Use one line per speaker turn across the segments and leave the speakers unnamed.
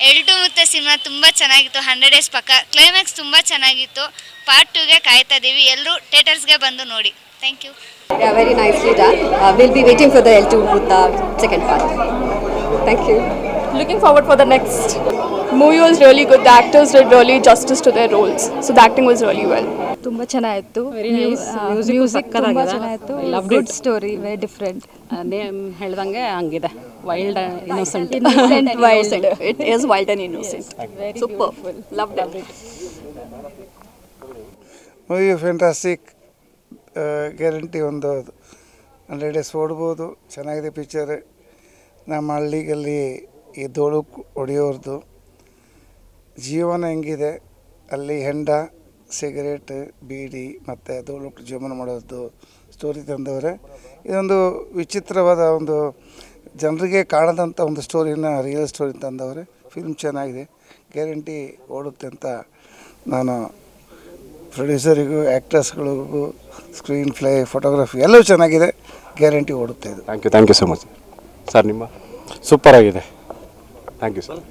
ಎಲ್ಟು ಮುತ್ತೆ cinema ತುಂಬ ಚೆನ್ನಾಗಿತ್ತು. 100 days ಪಕ್ಕ. ಕ್ಲೈಮ್ಯಾಕ್ಸ್ ತುಂಬ ಚೆನ್ನಾಗಿತ್ತು. ಪಾರ್ಟ್ 2ಗೆ ಕಾಯ್ತಾ ಇದ್ದೀವಿ. ಎಲ್ಲರೂ ಥಿಯೇಟರ್ಸ್ಗೆ ಬಂದು ನೋಡಿ. Thank you.
Yeah, very nicely done. We'll be waiting for the L2 with the second part. Thank you.
Looking forward for the next. Movie was really good. The actors did really justice to their roles. So the acting was really well.
ತುಂಬ ಚೆನ್ನಾಗಿತ್ತು.
Music
ತುಂಬ ಚೆನ್ನಾಗಿತ್ತು. Good story, very different.
Name ಹೇಳ್ದಂಗೆ ಹಂಗಿದೆ. Wild innocent.
Wild.
It is wild and innocent. Super. Loved it.
Movie fantastic. Guarantee ಒಂದು 100 days ಓಡ್ಬೋದು. ಚೆನ್ನಾಗಿದೆ picture. ನಮ್ಮ ಹಳ್ಳಿಗಲ್ಲಿ ಈ ಧೂಳು ಹೊಡೆಯೋರ್ದು ಜೀವನ ಹೆಂಗಿದೆ, ಅಲ್ಲಿ ಹೆಂಡ, ಸಿಗರೇಟ್, ಬೀಡಿ ಮತ್ತು ಧೂಳು ಜೀವನ ಮಾಡೋದು ಸ್ಟೋರಿ ತಂದವರೆ. ಇದೊಂದು ವಿಚಿತ್ರವಾದ ಒಂದು ಜನರಿಗೆ ಕಾಣದಂಥ ಒಂದು ಸ್ಟೋರಿನ ರಿಯಲ್ ಸ್ಟೋರಿ ತಂದವರೆ. ಫಿಲ್ಮ್ ಚೆನ್ನಾಗಿದೆ, ಗ್ಯಾರಂಟಿ ಓಡುತ್ತೆ ಅಂತ ನಾನು ಪ್ರೊಡ್ಯೂಸರಿಗೂ ಆ್ಯಕ್ಟರ್ಸ್ಗಳಿಗೂ ಸ್ಕ್ರೀನ್ ಪ್ಲೇ, ಫೋಟೋಗ್ರಫಿ ಎಲ್ಲವೂ ಚೆನ್ನಾಗಿದೆ. ಗ್ಯಾರಂಟಿ ಓಡುತ್ತೆ ಇದು.
Thank you so much sir. ನಿಮ್ಮ ಸೂಪರ್ ಆಗಿದೆ. Thank you sir.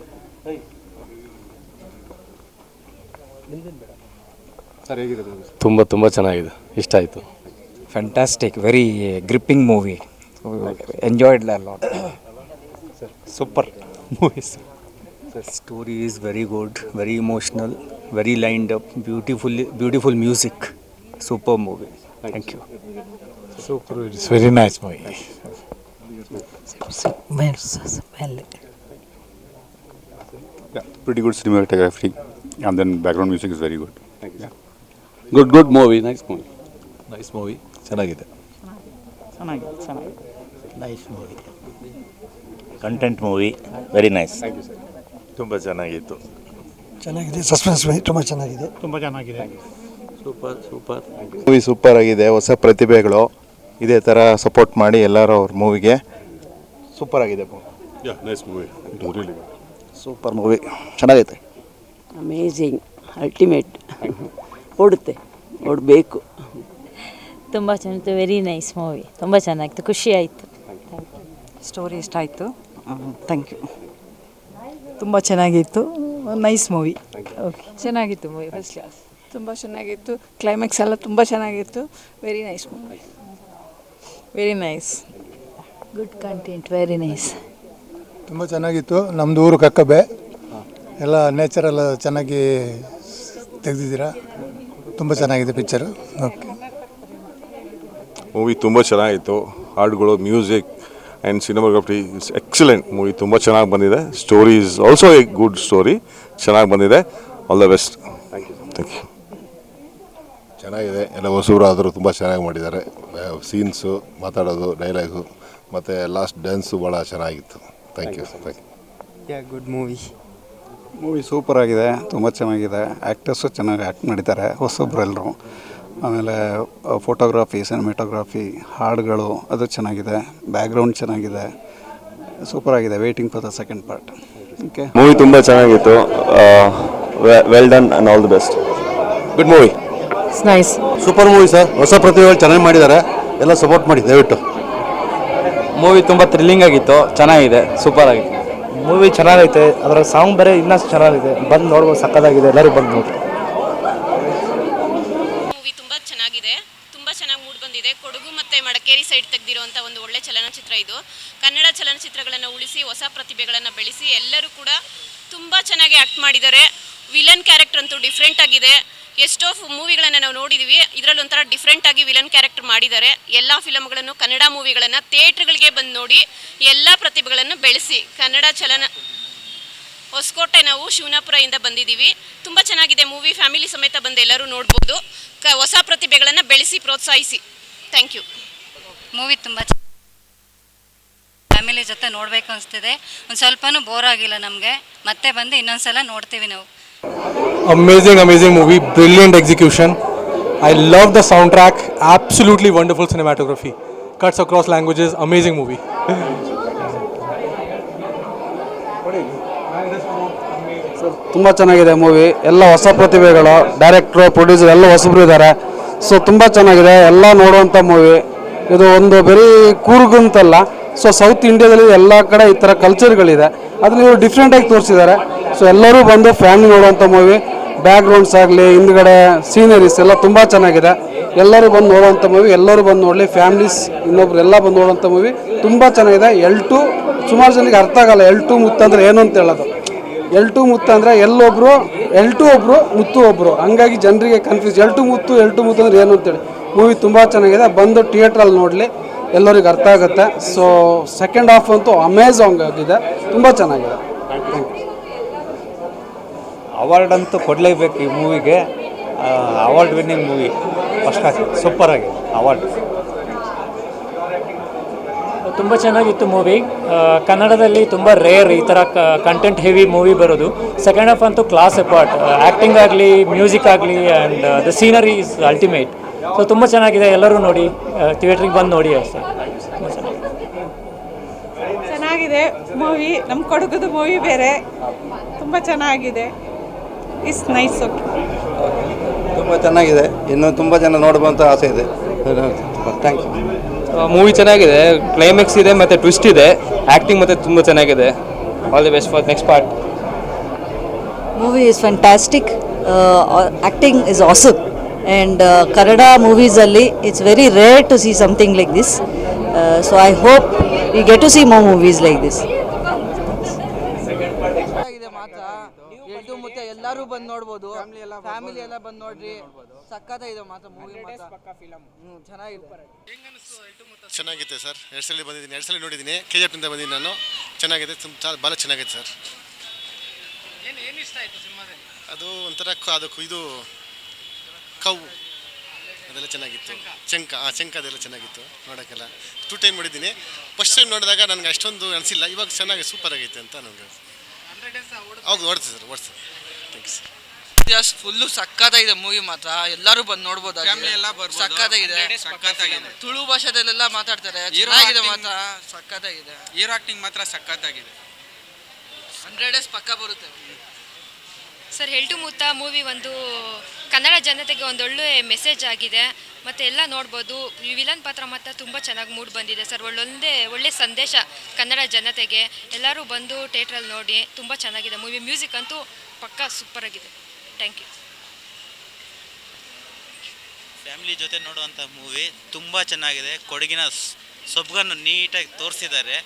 ಸರ್ ಹೇಗಿದೆ?
ತುಂಬ ಚೆನ್ನಾಗಿದೆ, ಇಷ್ಟ ಆಯಿತು.
Fantastic, very gripping movie. Enjoyed a lot.
Super movie sir.
Story is very good, very emotional, very lined up, beautiful music. Super movie. Thank you.
Super, it's very nice movie.
Pretty good cinematography and then background music is very good. Thank you.
Good movie, nice movie. ಚೆನ್ನಾಗಿದೆ.
Nice movie. Content movie, very nice.
Thank you sir.
ತುಂಬ ಚೆನ್ನಾಗಿತ್ತು.
ಚೆನ್ನಾಗಿದೆ. Suspense ತುಂಬ ಚೆನ್ನಾಗಿದೆ.
Super.
Movie super ಆಗಿದೆ. ಹೊಸ ಪ್ರತಿಭೆಗಳು ಇದೇ ಥರ ಸಪೋರ್ಟ್ ಮಾಡಿ ಎಲ್ಲರೂ ಅವ್ರ ಮೂವಿಗೆ. ಸೂಪರ್ ಆಗಿದೆ.
Nice movie.
ಸೂಪರ್ ಮೂವಿ, ಚೆನ್ನಾಗೈತೆ.
Amazing, ultimate. ಓಡಬೇಕು. ತುಂಬ ಚೆನ್ನಾಗಿತ್ತು. Very nice movie. ತುಂಬ ಚೆನ್ನಾಗಿತ್ತು, ಖುಷಿ ಆಯಿತು.
ಸ್ಟೋರಿ ಇಷ್ಟ ಆಯಿತು. Thank you. ತುಂಬ ಚೆನ್ನಾಗಿತ್ತು. Nice movie. ಓಕೆ, ಚೆನ್ನಾಗಿತ್ತು ಮೂವಿ, ಫಸ್ಟ್ ಕ್ಲಾಸ್.
ತುಂಬ ಚೆನ್ನಾಗಿತ್ತು. ಕ್ಲೈಮ್ಯಾಕ್ಸ್ ಎಲ್ಲ ತುಂಬ ಚೆನ್ನಾಗಿತ್ತು. Very nice movie.
Very nice.
Good content, very nice.
ತುಂಬ ಚೆನ್ನಾಗಿತ್ತು. ನಮ್ಮದು ಊರು ಕಕ್ಕಬ್ಬೆ. ಎಲ್ಲ ನೇಚರ್ ಎಲ್ಲ ಚೆನ್ನಾಗಿ ತೆಗೆದಿದ್ದೀರಾ. ತುಂಬ ಚೆನ್ನಾಗಿದೆ ಪಿಕ್ಚರು. ಓಕೆ.
ಮೂವಿ ತುಂಬ ಚೆನ್ನಾಗಿತ್ತು. ಹಾಡುಗಳು, music and cinematography it's excellent movie. ತುಂಬ ಚೆನ್ನಾಗಿ ಬಂದಿದೆ. Story is also a good story. ಚೆನ್ನಾಗಿ ಬಂದಿದೆ. All the best. Thank you.
ಚೆನ್ನಾಗಿದೆ. ಎಲ್ಲ ಹೊಸಬ್ರು ಆದರೂ ತುಂಬ ಚೆನ್ನಾಗಿ ಮಾಡಿದ್ದಾರೆ. ಸೀನ್ಸು, ಮಾತಾಡೋದು, ಡೈಲಾಗು ಮತ್ತು ಲಾಸ್ಟ್ ಡ್ಯಾನ್ಸು ಭಾಳ ಚೆನ್ನಾಗಿತ್ತು. Thank you.
Good movie.
Movie super ಆಗಿದೆ, ತುಂಬ ಚೆನ್ನಾಗಿದೆ. ಆ್ಯಕ್ಟರ್ಸು ಚೆನ್ನಾಗಿ ಆ್ಯಕ್ಟ್ ಮಾಡಿದ್ದಾರೆ, ಹೊಸಬ್ರು ಎಲ್ಲರೂ. ಆಮೇಲೆ ಫೋಟೋಗ್ರಫಿ, ಸಿನಿಮಾಟೋಗ್ರಫಿ, ಹಾಡುಗಳು ಅದು ಚೆನ್ನಾಗಿದೆ. ಬ್ಯಾಕ್ಗ್ರೌಂಡ್ ಚೆನ್ನಾಗಿದೆ, ಸೂಪರ್ ಆಗಿದೆ. Waiting for the second part. Okay.
Movie ತುಂಬ ಚೆನ್ನಾಗಿತ್ತು. Well done and all the best. Good movie.
Nice.
Super movie sir. ಹೊಸ ಪ್ರತಿಭೆಗಳು ಚೆನ್ನಾಗಿ ಮಾಡಿದ್ದಾರೆ. ಎಲ್ಲ ಸಪೋರ್ಟ್ ಮಾಡಿ ದಯವಿಟ್ಟು.
ಮೂವಿ ತುಂಬ ಥ್ರಿಲ್ಲಿಂಗ್ ಆಗಿತ್ತು, ಚೆನ್ನಾಗಿದೆ, ಸೂಪರ್ ಆಗಿತ್ತು.
ಮೂವಿ ಚೆನ್ನಾಗೈತೆ. ಅದರ ಸಾಂಗ್ ಬೇರೆ ಇನ್ನೂ ಚೆನ್ನಾಗಿದೆ. ಬಂದು ನೋಡ್ಬೋದು, ಸಕ್ಕತ್ತಾಗಿದೆ. ಎಲ್ಲರೂ ಬಂದು ನೋಡಿ.
ಮೂವಿ ತುಂಬ ಚೆನ್ನಾಗಿದೆ. ತುಂಬ ಚೆನ್ನಾಗಿ ಮೂಡ್ ಬಂದಿದೆ. ಕೊಡಗು ಮತ್ತು ಮಡಿಕೇರಿ ಸೈಡ್ ತೆಗೆದಿರುವಂಥ ಒಂದು ಒಳ್ಳೆ ಚಲನಚಿತ್ರ ಇದು. ಕನ್ನಡ ಚಲನಚಿತ್ರಗಳನ್ನು ಉಳಿಸಿ ಹೊಸ ಪ್ರತಿಭೆಗಳನ್ನು ಬೆಳೆಸಿ ಎಲ್ಲರೂ ಕೂಡ ತುಂಬ ಚೆನ್ನಾಗಿ ಆ್ಯಕ್ಟ್ ಮಾಡಿದ್ದಾರೆ. ವಿಲನ್ ಕ್ಯಾರೆಕ್ಟರ್ ಅಂತೂ ಡಿಫ್ರೆಂಟ್ ಆಗಿದೆ. ಎಷ್ಟೋ ಮೂವಿಗಳನ್ನು ನಾವು ನೋಡಿದ್ದೀವಿ, ಇದರಲ್ಲಿ ಒಂಥರ ಡಿಫ್ರೆಂಟ್ ಆಗಿ ವಿಲನ್ ಕ್ಯಾರೆಕ್ಟರ್ ಮಾಡಿದ್ದಾರೆ. ಎಲ್ಲ ಫಿಲಮ್ಗಳನ್ನು, ಕನ್ನಡ ಮೂವಿಗಳನ್ನು ಥಿಯೇಟ್ರ್ಗಳಿಗೆ ಬಂದು ನೋಡಿ ಎಲ್ಲ ಪ್ರತಿಭೆಗಳನ್ನು ಬೆಳೆಸಿ. ಕನ್ನಡ ಹೊಸಕೋಟೆ, ನಾವು ಶಿವನಾಪುರದಿಂದ ಬಂದಿದ್ದೀವಿ. ತುಂಬ ಚೆನ್ನಾಗಿದೆ ಮೂವಿ. ಫ್ಯಾಮಿಲಿ ಸಮೇತ ಬಂದು ಎಲ್ಲರೂ ನೋಡ್ಬೋದು. ಹೊಸ ಪ್ರತಿಭೆಗಳನ್ನು ಬೆಳೆಸಿ, ಪ್ರೋತ್ಸಾಹಿಸಿ. Thank you.
ಮೂವಿ ತುಂಬ ಫ್ಯಾಮಿಲಿ ಜೊತೆ ನೋಡಬೇಕು ಅನಿಸ್ತಿದೆ. ಒಂದು ಸ್ವಲ್ಪನೂ ಬೋರ್ ಆಗಿಲ್ಲ ನಮಗೆ. ಮತ್ತೆ ಬಂದು ಇನ್ನೊಂದ್ಸಲ ನೋಡ್ತೀವಿ ನಾವು.
Amazing movie, brilliant execution. I love the soundtrack, absolutely wonderful cinematography. Cuts across languages, amazing movie.
ತುಂಬ ಚೆನ್ನಾಗಿದೆ ಮೂವಿ. ಎಲ್ಲ ಹೊಸ ಪ್ರತಿಭೆಗಳು, ಡೈರೆಕ್ಟ್ರು, ಪ್ರೊಡ್ಯೂಸರ್ ಎಲ್ಲ ಹೊಸಬ್ರು ಇದ್ದಾರೆ. ಸೊ ತುಂಬ ಚೆನ್ನಾಗಿದೆ, ಎಲ್ಲ ನೋಡುವಂಥ ಮೂವಿ. ಇದು ಒಂದು ಬರೀ ಕೂರ್ಗಂತಲ್ಲ, ಸೊ ಸೌತ್ ಇಂಡಿಯಾದಲ್ಲಿ ಎಲ್ಲ ಕಡೆ ಈ ಥರ ಕಲ್ಚರ್ಗಳಿದೆ. ಅದನ್ನ ಇವರು ಡಿಫ್ರೆಂಟಾಗಿ ತೋರಿಸಿದ್ದಾರೆ. ಸೊ ಎಲ್ಲರೂ ಬಂದು ಫ್ಯಾಮಿಲಿ ನೋಡುವಂಥ ಮೂವಿ. ಬ್ಯಾಕ್ಗ್ರೌಂಡ್ಸ್ ಆಗಲಿ, ಹಿಂದ್ಗಡೆ ಸೀನರೀಸ್ ಎಲ್ಲ ತುಂಬ ಚೆನ್ನಾಗಿದೆ. ಎಲ್ಲರೂ ಬಂದು ನೋಡುವಂಥ ಮೂವಿ, ಎಲ್ಲರೂ ಬಂದು ನೋಡಲಿ. ಫ್ಯಾಮಿಲೀಸ್ ಇನ್ನೊಬ್ರು ಎಲ್ಲ ಬಂದು ನೋಡುವಂಥ ಮೂವಿ ತುಂಬ ಚೆನ್ನಾಗಿದೆ. L2 ಸುಮಾರು ಜನಕ್ಕೆ ಅರ್ಥ ಆಗಲ್ಲ. L2 ಮುತ್ತು ಅಂದರೆ ಏನು ಅಂತ ಹೇಳೋದು. L2 ಮುತ್ತು ಅಂದರೆ ಎಲ್ಲೊಬ್ಬರು L2 ಒಬ್ಬರು, ಮುತ್ತು ಒಬ್ಬರು, ಹಂಗಾಗಿ ಜನರಿಗೆ ಕನ್ಫ್ಯೂಸ್. L2 ಮುತ್ತು ಅಂದರೆ ಏನು ಅಂತೇಳಿ. ಮೂವಿ ತುಂಬ ಚೆನ್ನಾಗಿದೆ. ಬಂದು ಥಿಯೇಟ್ರಲ್ಲಿ ನೋಡಲಿ, ಎಲ್ಲರಿಗೆ ಅರ್ಥ ಆಗುತ್ತೆ. ಸೊ ಸೆಕೆಂಡ್ ಹಾಫ್ ಅಂತೂ ಅಮೇಝಾಂಗ್ ಆಗಿದೆ, ತುಂಬ ಚೆನ್ನಾಗಿದೆ.
ಅವಾರ್ಡ್ ಅಂತೂ ಕೊಡಲೇಬೇಕು ಈ ಮೂವಿಗೆ. Award winning movie, first class, super ಆಗಿದೆ. ಅವಾರ್ಡ್
ತುಂಬ ಚೆನ್ನಾಗಿತ್ತು ಮೂವಿ. ಕನ್ನಡದಲ್ಲಿ ತುಂಬ ರೇರ್ ಈ ಥರ ಕಂಟೆಂಟ್ ಹೆವಿ ಮೂವಿ ಬರೋದು. ಸೆಕೆಂಡ್ ಹಾಫ್ ಅಂತೂ ಕ್ಲಾಸ್ ಅಪಾರ್ಟ್. ಆ್ಯಕ್ಟಿಂಗ್ ಆಗಲಿ, ಮ್ಯೂಸಿಕ್ ಆಗಲಿ, and the scenery is ultimate. So ತುಂಬ ಚೆನ್ನಾಗಿದೆ. ಎಲ್ಲರೂ ನೋಡಿ, ಥಿಯೇಟ್ರಿಗೆ ಬಂದು ನೋಡಿ ಅಷ್ಟೇ. ತುಂಬ
ಚೆನ್ನಾಗಿದೆ ಮೂವಿ. ನಮ್ಮ ಕೊಡಗುದು ಮೂವಿ ಬೇರೆ, ತುಂಬ ಚೆನ್ನಾಗಿದೆ. Is nice. ಓಕೆ,
ತುಂಬ ಚೆನ್ನಾಗಿದೆ. ಇನ್ನೂ ತುಂಬ ಜನ ನೋಡುವಂಥ ಆಸೆ ಇದೆ. Thank you.
ಮೂವಿ ಚೆನ್ನಾಗಿದೆ, ಕ್ಲೈಮ್ಯಾಕ್ಸ್ ಇದೆ ಮತ್ತು ಟ್ವಿಸ್ಟ್ ಇದೆ. ಆ್ಯಕ್ಟಿಂಗ್ ಮತ್ತು ತುಂಬ ಚೆನ್ನಾಗಿದೆ. All the best for next part.
Movie is fantastic. Acting is awesome. And Kannada ಮೂವೀಸಲ್ಲಿ it's very rare to see something like this. So I hope we get to see more movies like this.
ಮತ್ತೆ ಎಲ್ಲರೂ ಬಂದು ನೋಡ್ಬೋದು. Family ಎಲ್ಲ ಬಂದು ನೋಡ್ರಿ, ಸಕ್ಕತ್ತಾಗಿದೆ ಮಾತ್ರ ಮೂವಿ ಮಾತ್ರ. ಚೆನ್ನಾಗಿದೆ.
ಚೆನ್ನಾಗಿದೆ ಸರ್. 2 ಸಲ ಬಂದಿದ್ದೀನಿ, 2 ಸಲ ನೋಡಿದ್ದೀನಿ. KGF ಇಂದ ಬಂದಿದ್ದೀನಿ ನಾನು. ಚೆನ್ನಾಗಿದೆ, ಭಾಳ ಚೆನ್ನಾಗಿದೆ ಸರ್.
ಏನು ಇಷ್ಟ ಆಯಿತು ಸಿನಿಮಾದಲ್ಲಿ?
ಅದು ಒಂಥರ ಅದಕ್ಕೂ ಇದು ಕವು ಅದೆಲ್ಲ ಚೆನ್ನಾಗಿತ್ತು. ಚಂಕ ಅದೆಲ್ಲ ಚೆನ್ನಾಗಿತ್ತು ನೋಡೋಕ್ಕೆಲ್ಲ. 2 ಟೈಮ್ ನೋಡಿದ್ದೀನಿ. ಫಸ್ಟ್ ಟೈಮ್ ನೋಡಿದಾಗ ನನಗೆ ಅಷ್ಟೊಂದು ಅನಿಸಿಲ್ಲ. ಇವಾಗ ಚೆನ್ನಾಗಿ ಸೂಪರ್ ಆಗೈತೆ ಅಂತ ನನಗೆ. ಹೌದು, ಓಡ್ತೀವಿ ಸರ್, ಓಡಿಸ್ತೀವಿ. Thank you sir.
Just full ಸಕ್ಕತ್ತಾಗಿದೆ ಮೂವಿ ಮಾತ್ರ. ಎಲ್ಲರೂ ಬಂದು ನೋಡ್ಬೋದು. ಸಕ್ಕತ್ತಾಗಿದೆ. ತುಳು ಭಾಷೆದಲ್ಲೆಲ್ಲ ಮಾತಾಡ್ತಾರೆ. ಚೆನ್ನಾಗಿದೆ ಮಾತ್ರ, ಸಕ್ಕತ್ತಾಗಿದೆ.
ಹೀರೋ ಆಕ್ಟಿಂಗ್ ಮಾತ್ರ ಸಕ್ಕತ್ತಾಗಿದೆ.
100 ಡೇಸ್ ಪಕ್ಕ ಬರುತ್ತೆ
ಸರ್. L2 ಮುತ್ತ ಮೂವಿ ಒಂದು ಕನ್ನಡ ಜನತೆಗೆ ಒಂದೊಳ್ಳೆ ಮೆಸೇಜ್ ಆಗಿದೆ. ಮತ್ತು ಎಲ್ಲ ನೋಡ್ಬೋದು. ಈ ವಿಲನ್ ಪಾತ್ರ ಮಾತ್ರ ತುಂಬ ಚೆನ್ನಾಗಿ ಮೂಡ್ ಬಂದಿದೆ ಸರ್. ಒಳ್ಳೆ ಸಂದೇಶ ಕನ್ನಡ ಜನತೆಗೆ. ಎಲ್ಲರೂ ಬಂದು ಥಿಯೇಟ್ರಲ್ಲಿ ನೋಡಿ, ತುಂಬ ಚೆನ್ನಾಗಿದೆ ಮೂವಿ. ಮ್ಯೂಸಿಕ್ ಅಂತೂ ಪಕ್ಕ ಸೂಪರಾಗಿದೆ. Thank you.
ಫ್ಯಾಮಿಲಿ ಜೊತೆ ನೋಡುವಂಥ ಮೂವಿ ತುಂಬ ಚೆನ್ನಾಗಿದೆ. ಕೊಡಗಿನ ಸೊಬಗನ್ನು ನೀಟಾಗಿ ತೋರಿಸಿದ್ದಾರೆ.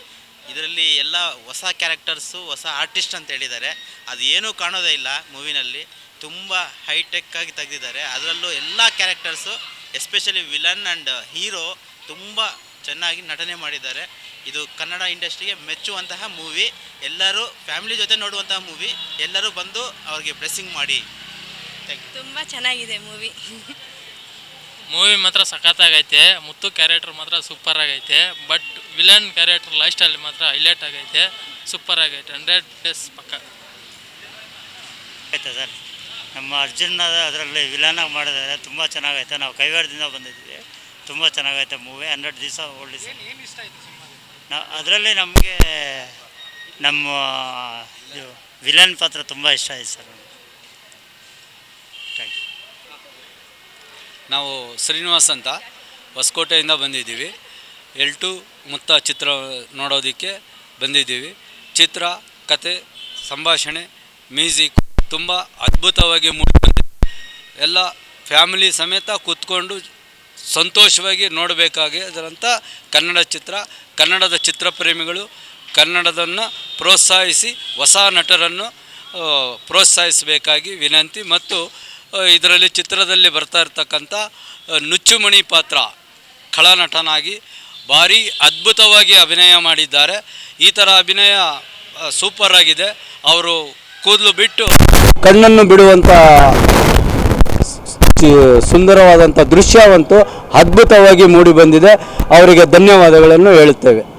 ಇದರಲ್ಲಿ ಎಲ್ಲ ಹೊಸ ಕ್ಯಾರೆಕ್ಟರ್ಸು, ಹೊಸ ಆರ್ಟಿಸ್ಟ್ ಅಂತ ಹೇಳಿದ್ದಾರೆ. ಅದು ಏನೂ ಕಾಣೋದೇ ಇಲ್ಲ ಮೂವಿನಲ್ಲಿ. ತುಂಬ ಹೈಟೆಕ್ ಆಗಿ ತೆಗೆದಿದ್ದಾರೆ. ಅದರಲ್ಲೂ ಎಲ್ಲ characters, especially villain and hero ತುಂಬ ಚೆನ್ನಾಗಿ ನಟನೆ ಮಾಡಿದ್ದಾರೆ. ಇದು ಕನ್ನಡ ಇಂಡಸ್ಟ್ರಿಗೆ ಮೆಚ್ಚುವಂತಹ ಮೂವಿ. ಎಲ್ಲರೂ ಫ್ಯಾಮಿಲಿ ಜೊತೆ ನೋಡುವಂತಹ ಮೂವಿ. ಎಲ್ಲರೂ ಬಂದು ಅವ್ರಿಗೆ ಬ್ಲೆಸ್ಸಿಂಗ್ ಮಾಡಿ.
ತುಂಬ ಚೆನ್ನಾಗಿದೆ ಮೂವಿ.
ಮೂವಿ ಮಾತ್ರ ಸಖತ್ತಾಗೈತೆ. ಮುತ್ತು ಕ್ಯಾರೆಕ್ಟರ್ ಮಾತ್ರ ಸೂಪರ್ ಆಗೈತೆ. But villain character life style ಮಾತ್ರ ಹೈಲೈಟ್ ಆಗೈತೆ. ಸೂಪರ್ ಆಗೈತೆ. 100 ಡೇಸ್ ಪಕ್ಕ
ಆಯ್ತಾ ಸರ್. ನಮ್ಮ ಅರ್ಜುನ್ ಅದರಲ್ಲಿ ವಿಲನಾಗಿ ಮಾಡಿದ್ದಾರೆ. ತುಂಬ ಚೆನ್ನಾಗೈತೆ. ನಾವು ಕೈವಾರದಿಂದ ಬಂದಿದ್ದೀವಿ. ತುಂಬ ಚೆನ್ನಾಗೈತೆ ಮೂವಿ. 100 ದಿವಸ ಓಲ್ಡಿ ಸರ್. ಅದರಲ್ಲಿ ನಮಗೆ ನಮ್ಮ ವಿಲನ್ ಪಾತ್ರ ತುಂಬ ಇಷ್ಟ ಆಯ್ತು ಸರ್. Thank you.
ನಾವು ಶ್ರೀನಿವಾಸ್ ಅಂತ ಹೊಸಕೋಟೆಯಿಂದ ಬಂದಿದ್ದೀವಿ. L2 ಮುತ್ತ ಚಿತ್ರ ನೋಡೋದಕ್ಕೆ ಬಂದಿದ್ದೀವಿ. ಚಿತ್ರ, ಕತೆ, ಸಂಭಾಷಣೆ, ಮ್ಯೂಸಿಕ್ ತುಂಬ ಅದ್ಭುತವಾಗಿ ಮೂಡಿಬಂದಿದೆ. ಎಲ್ಲ ಫ್ಯಾಮಿಲಿ ಸಮೇತ ಕೂತ್ಕೊಂಡು ಸಂತೋಷವಾಗಿ ನೋಡಬೇಕಾಗಿರೋಂಥ ಕನ್ನಡ ಚಿತ್ರ. ಕನ್ನಡದ ಚಿತ್ರಪ್ರೇಮಿಗಳು ಕನ್ನಡದನ್ನು ಪ್ರೋತ್ಸಾಹಿಸಿ ಹೊಸ ನಟರನ್ನು ಪ್ರೋತ್ಸಾಹಿಸಬೇಕಾಗಿ ವಿನಂತಿ. ಮತ್ತು ಇದರಲ್ಲಿ ಚಿತ್ರದಲ್ಲಿ ಬರ್ತಾ ಇರ್ತಕ್ಕಂಥ ನುಚ್ಚುಮಣಿ ಪಾತ್ರ ಖಳನಟನಾಗಿ ಭಾರಿ ಅದ್ಭುತವಾಗಿ ಅಭಿನಯ ಮಾಡಿದ್ದಾರೆ. ಈ ಥರ ಅಭಿನಯ ಸೂಪರ್ ಆಗಿದೆ. ಅವರು ಕೂದಲು ಬಿಟ್ಟು
ಕಣ್ಣನ್ನು ಬಿಡುವಂಥ ಸುಂದರವಾದಂಥ ದೃಶ್ಯವಂತೂ ಅದ್ಭುತವಾಗಿ ಮೂಡಿ ಬಂದಿದೆ. ಅವರಿಗೆ ಧನ್ಯವಾದಗಳನ್ನು ಹೇಳುತ್ತೇವೆ.